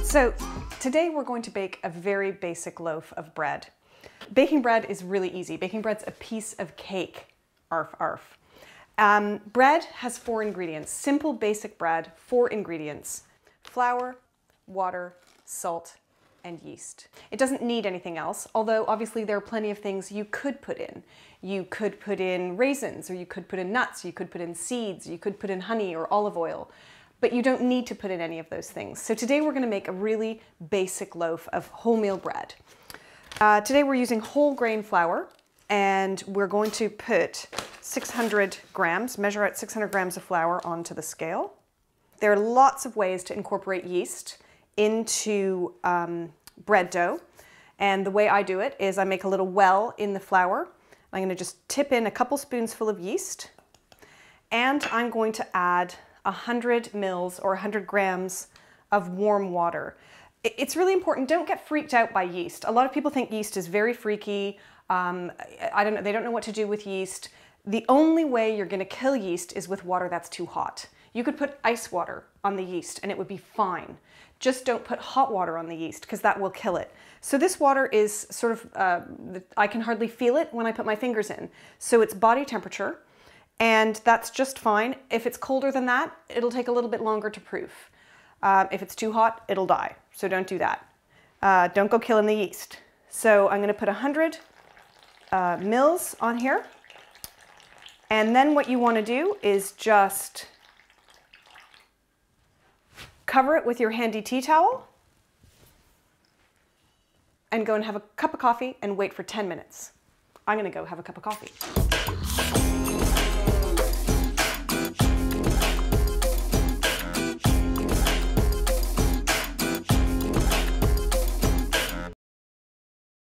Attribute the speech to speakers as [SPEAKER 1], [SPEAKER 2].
[SPEAKER 1] So today we're going to bake a very basic loaf of bread. Baking bread is really easy. Baking bread's a piece of cake. Arf, arf. Bread has 4 ingredients. Simple, basic bread, 4 ingredients. Flour, water, salt, and yeast. It doesn't need anything else, although obviously there are plenty of things you could put in. You could put in raisins, or you could put in nuts, you could put in seeds, you could put in honey or olive oil. But you don't need to put in any of those things. So today we're going to make a really basic loaf of wholemeal bread. Today we're using whole grain flour, and we're going to put 600 grams, measure out 600 grams of flour onto the scale. There are lots of ways to incorporate yeast into bread dough. And the way I do it is I make a little well in the flour. I'm going to just tip in a couple spoonsful of yeast, and I'm going to add 100 mils or 100 grams of warm water. It's really important, don't get freaked out by yeast. A lot of people think yeast is very freaky. They don't know what to do with yeast. The only way you're going to kill yeast is with water that's too hot. You could put ice water on the yeast and it would be fine. Just don't put hot water on the yeast because that will kill it. So this water is sort of, I can hardly feel it when I put my fingers in. So it's body temperature. And that's just fine. If it's colder than that, it'll take a little bit longer to proof. If it's too hot, it'll die. So don't do that. Don't go killing the yeast. So I'm going to put 100 mils on here. And then what you want to do is just cover it with your handy tea towel and go and have a cup of coffee and wait for 10 minutes. I'm going to go have a cup of coffee.